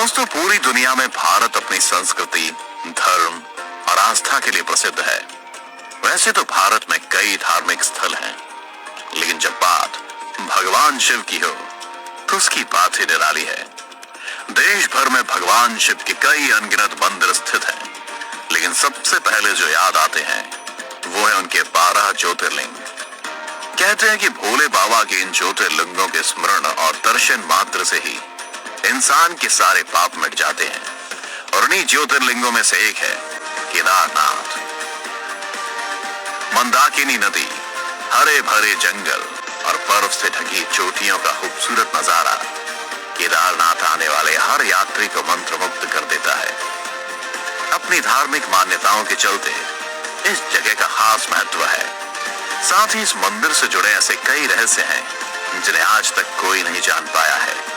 दोस्तों, पूरी दुनिया में भारत अपनी संस्कृति, धर्म और आस्था के लिए प्रसिद्ध है। वैसे तो भारत में कई धार्मिक स्थल हैं, लेकिन जब बात भगवान शिव की हो तो उसकी बात ही निराली है। देश भर में भगवान शिव के कई अनगिनत मंदिर स्थित हैं, लेकिन सबसे पहले जो याद आते हैं वो है उनके 12 ज्योतिर्लिंग। कहते हैं कि भोले बाबा के इन ज्योतिर्लिंगों के स्मरण और दर्शन मात्र से ही इंसान के सारे पाप मिट जाते हैं, और उन्हीं ज्योतिर्लिंगों में से एक है केदारनाथ। मंदाकिनी नदी, हरे भरे जंगल और बर्फ से ढकी चोटियों का खूबसूरत नजारा केदारनाथ आने वाले हर यात्री को मंत्रमुग्ध कर देता है। अपनी धार्मिक मान्यताओं के चलते इस जगह का खास महत्व है। साथ ही इस मंदिर से जुड़े ऐसे कई रहस्य हैं जिन्हें आज तक कोई नहीं जान पाया है।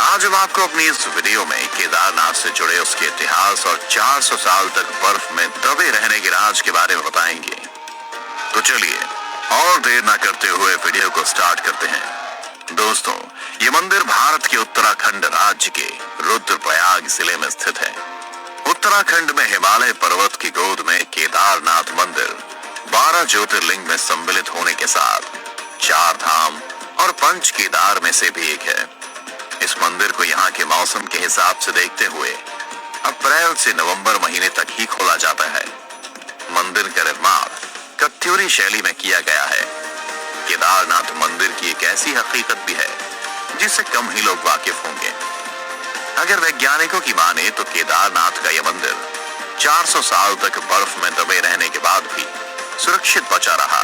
आज हम आपको अपनी इस वीडियो में केदारनाथ से जुड़े उसके इतिहास और 400 साल तक बर्फ में दबे रहने के राज के बारे में बताएंगे। तो चलिए और देर ना करते हुए वीडियो को स्टार्ट करते हैं। दोस्तों, ये मंदिर भारत के उत्तराखंड राज्य के रुद्रप्रयाग जिले में स्थित है। उत्तराखंड में हिमालय पर्वत की गोद में केदारनाथ मंदिर 12 ज्योतिर्लिंग में सम्मिलित होने के साथ 4 धाम और 5 केदार में से भी एक है। इस मंदिर को यहाँ के मौसम के हिसाब से देखते हुए अप्रैल से नवंबर महीने तक ही खोला जाता है। मंदिर का निर्माण कत्यूरी शैली में किया गया है। केदारनाथ मंदिर की एक ऐसी हकीकत भी है जिससे कम ही लोग वाकिफ होंगे। अगर वैज्ञानिकों की माने तो केदारनाथ का यह मंदिर 400 साल तक बर्फ में दबे रहने के बाद भी सुरक्षित बचा रहा।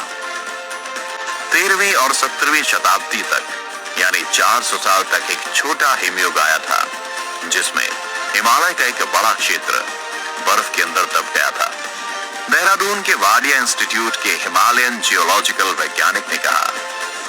13वीं और 17वीं शताब्दी तक यानी 400 साल तक एक छोटा हिमयुग आया था, जिसमें हिमालय का एक बड़ा क्षेत्र बर्फ के अंदर दब गया था। देहरादून के वाडिया इंस्टीट्यूट के हिमालयन जियोलॉजिकल वैज्ञानिक ने कहा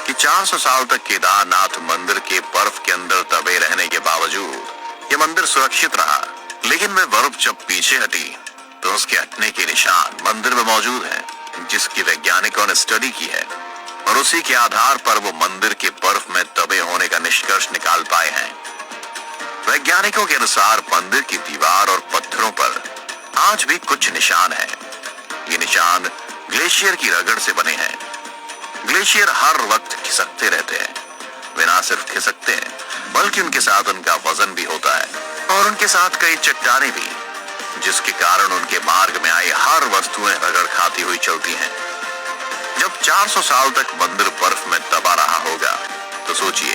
कि 400 साल तक केदारनाथ मंदिर के बर्फ के अंदर दबे रहने के बावजूद यह मंदिर सुरक्षित रहा। लेकिन वह बर्फ जब पीछे हटी तो उसके हटने के निशान मंदिर में मौजूद हैं, जिसकी वैज्ञानिकों ने स्टडी की है, और उसी के आधार पर वो मंदिर के बर्फ में दबे होने का निष्कर्ष निकाल पाए हैं। वैज्ञानिकों के अनुसार मंदिर की दीवार और पत्थरों पर आज भी कुछ निशान हैं। ये निशान ग्लेशियर की रगड़ से बने हैं। ग्लेशियर हर वक्त खिसकते रहते हैं। वे ना सिर्फ खिसकते हैं बल्कि उनके साथ उनका वजन भी होता है, और उनके साथ कई चट्टानें भी, जिसके कारण उनके मार्ग में आई हर वस्तुएं रगड़ खाती हुई चलती हैं। जब 400 साल तक मंदिर बर्फ में दबा रहा होगा तो सोचिए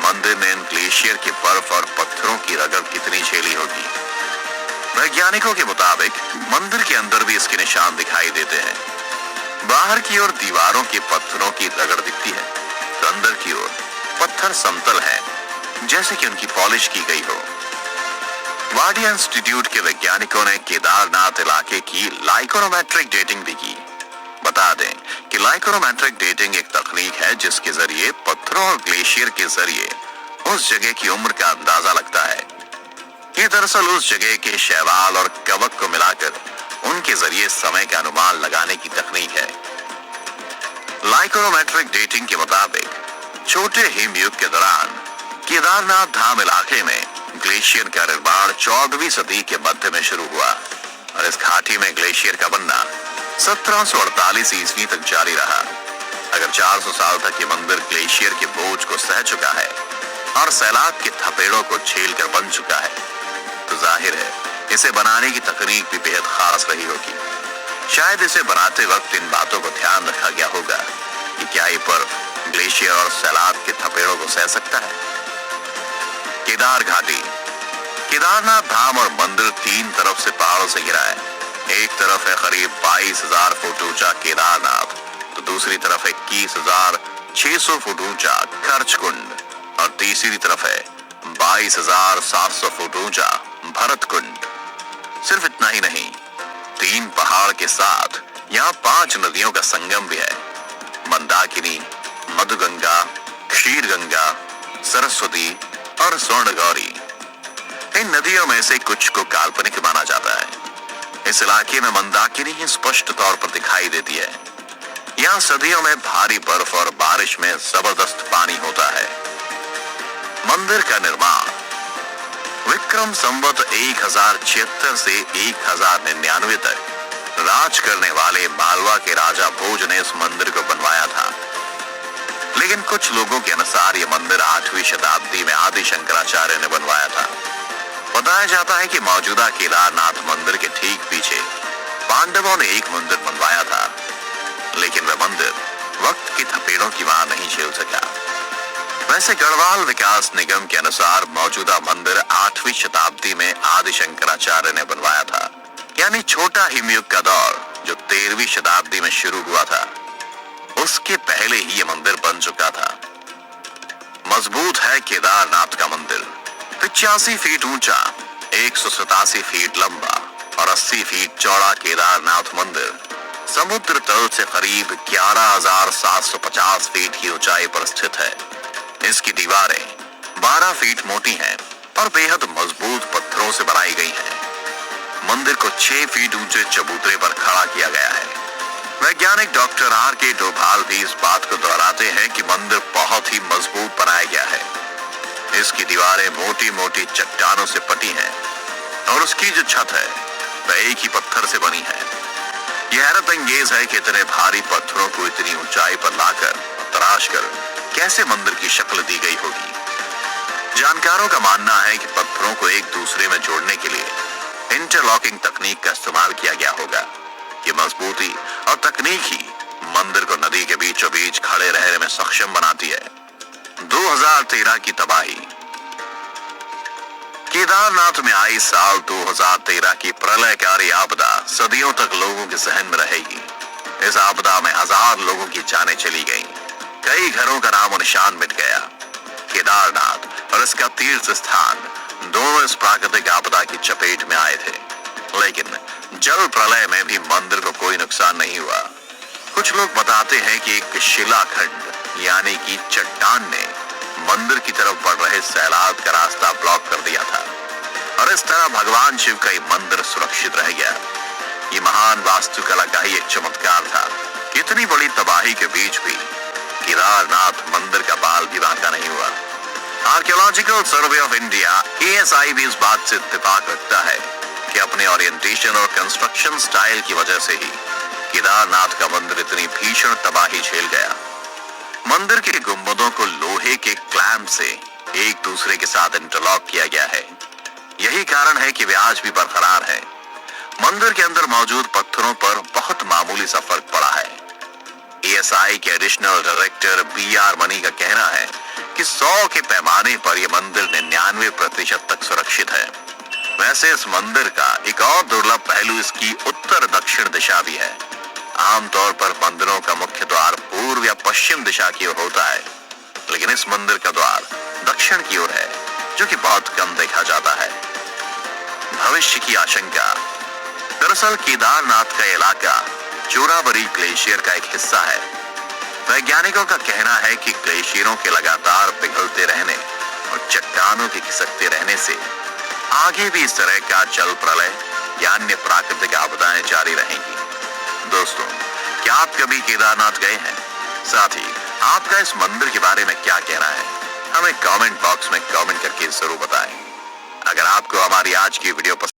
मंदिर ने इन ग्लेशियर के बर्फ और पत्थरों की रगड़ कितनी झेली होगी। वैज्ञानिकों के मुताबिक मंदिर के अंदर भी इसके निशान दिखाई देते हैं। बाहर की ओर दीवारों के पत्थरों की रगड़ दिखती है, तो अंदर की ओर पत्थर समतल है, जैसे कि उनकी पॉलिश की गई हो। वाडिया इंस्टीट्यूट के वैज्ञानिकों ने केदारनाथ इलाके की लाइकोनोमेट्रिक डेटिंग भी की। बता दें कि लाइकोनोमेट्रिक डेटिंग एक तकनीक है जिसके जरिए पत्थरों और ग्लेशियर के जरिए उस जगह की उम्र का अंदाजा लगता है। ये दरअसल उस जगह के शैवाल और कवक को मिलाकर उनके जरिए समय का अनुमान लगाने की तकनीक है। लाइकोनोमेट्रिक डेटिंग के मुताबिक छोटे हिमयुग के दौरान केदारनाथ धाम इलाके में ग्लेशियर का निर्माण 14वीं सदी के मध्य में शुरू हुआ, और इस घाटी में ग्लेशियर का बनना 1748 ईस्वी तक जारी रहा। अगर 400 साल तक ये मंदिर ग्लेशियर के बोझ को सह चुका है और सैलाब के थपेड़ों को झेलकर बन चुका है, तो जाहिर है इसे बनाने की तकनीक भी बेहद खास रही होगी। शायद इसे बनाते वक्त इन बातों को ध्यान रखा गया होगा कि क्या ये बर्फ ग्लेशियर और सैलाब के थपेड़ों को सह सकता है। केदार घाटी, केदारनाथ धाम और मंदिर 3 तरफ से पहाड़ों से घिरा है। एक तरफ है करीब 22,000 फुट ऊंचा केदारनाथ, तो दूसरी तरफ है 21,600 फुट ऊंचा खर्चकुंड, और तीसरी तरफ है 22,700 फुट ऊंचा भरतकुंड। सिर्फ इतना ही नहीं, 3 पहाड़ के साथ यहाँ 5 नदियों का संगम भी है। मंदाकिनी, मधुगंगा, क्षीरगंगा, सरस्वती और स्वर्णगौरी। इन नदियों में से कुछ को काल्पनिक माना जाता है। इस इलाके में मंदाकिनी ही स्पष्ट तौर पर दिखाई देती है। यहाँ सदियों में भारी बर्फ और बारिश में जबरदस्त पानी होता है। मंदिर का निर्माण विक्रम संवत 1076 से 1099 तक राज करने वाले मालवा के राजा भोज ने इस मंदिर को बनवाया था। लेकिन कुछ लोगों के अनुसार यह मंदिर 8वीं शताब्दी में आदि शंकराचार्य ने बनवाया था। बताया जाता है कि मौजूदा केदारनाथ मंदिर के ठीक पीछे पांडवों ने एक मंदिर बनवाया था, लेकिन वह मंदिर वक्त की थपेड़ों की मार नहीं झेल सका। वैसे गढ़वाल विकास निगम के अनुसार मौजूदा मंदिर 8वीं शताब्दी में आदि शंकराचार्य ने बनवाया था, यानी छोटा हिमयुग का दौर जो 13वीं शताब्दी में शुरू हुआ था, उसके पहले ही यह मंदिर बन चुका था। मजबूत है केदारनाथ का मंदिर। 85 फीट ऊंचा, 187 फीट लंबा और 80 फीट चौड़ा केदारनाथ मंदिर समुद्र तल से करीब 11,750 फीट की ऊंचाई पर स्थित है। इसकी दीवारें 12 फीट मोटी हैं और बेहद मजबूत पत्थरों से बनाई गई हैं। मंदिर को 6 फीट ऊंचे चबूतरे पर खड़ा किया गया है। वैज्ञानिक डॉक्टर R.K. डोभाल भी इस बात को दोहराते हैं कि मंदिर बहुत ही मजबूत बनाया गया है। इसकी दीवारें मोटी मोटी चट्टानों से पटी हैं और उसकी जो छत है वह एक ही पत्थर से बनी है। यह हैरत अंगेज है कि इतने भारी पत्थरों को इतनी ऊंचाई पर लाकर तराश कर कैसे मंदिर की शक्ल दी गई होगी। जानकारों का मानना है कि पत्थरों को एक दूसरे में जोड़ने के लिए इंटरलॉकिंग तकनीक का इस्तेमाल किया गया होगा। ये मजबूती और तकनीक ही मंदिर को नदी के बीचों बीच खड़े रहने में सक्षम बनाती है। 2013 की तबाही। केदारनाथ में आई साल 2013 की प्रलयकारी आपदा सदियों तक लोगों के जहन में रहेगी। इस आपदा में 1000 लोगों की जानें चली गईं, कई घरों का नामो निशान मिट गया। केदारनाथ और इसका तीर्थ स्थान दोनों इस प्राकृतिक आपदा की चपेट में आए थे, लेकिन जल प्रलय में भी मंदिर को कोई नुकसान नहीं हुआ। कुछ लोग बताते हैं कि एक शिलाखंड यानी कि चट्टान ने मंदिर की तरफ बढ़ रहे सैलाब का रास्ता ब्लॉक कर दिया था और इस तरह भगवान शिव का ये मंदिर सुरक्षित रह गया। ये महान वास्तुकला का ही एक चमत्कार था। इतनी बड़ी तबाही के बीच भी केदारनाथ मंदिर का बाल भी बांका नहीं हुआ। Archaeological survey of India ASI भी इस बात से इत्तेफाक रखता है कि अपने ओरिएंटेशन और कंस्ट्रक्शन स्टाइल की वजह से ही केदारनाथ का मंदिर इतनी भीषण तबाही झेल गया। मंदिर के गुंबदों को लोहे के क्लैंप से एक दूसरे के साथ इंटरलॉक किया गया है। यही कारण है कि वे आज भी बरकरार है। मंदिर के अंदर मौजूद पत्थरों पर बहुत मामूली सा फर्क पड़ा है। ASI के एडिशनल डायरेक्टर BR मनी का कहना है कि 100 के पैमाने पर यह मंदिर 99% तक सुरक्षित है। वैसे इस मंदिर का एक और दुर्लभ पहलू इसकी उत्तर दक्षिण दिशा भी है। आमतौर पर मंदिरों का मुख्य द्वार पूर्व या पश्चिम दिशा की ओर होता है, लेकिन इस मंदिर का द्वार दक्षिण की ओर है, जो कि बहुत कम देखा जाता है। भविष्य की आशंका। दरअसल केदारनाथ का इलाका चोराबरी ग्लेशियर का एक हिस्सा है। वैज्ञानिकों का कहना है कि ग्लेशियरों के लगातार पिघलते रहने और चट्टानों के खिसकते रहने से आगे भी इस तरह का जल प्रलय या अन्य प्राकृतिक आपदाएं जारी रहेंगी। दोस्तों, क्या आप कभी केदारनाथ गए हैं? साथ ही आपका इस मंदिर के बारे में क्या कहना है? हमें कमेंट बॉक्स में कमेंट करके जरूर बताएं। अगर आपको हमारी आज की वीडियो पसंद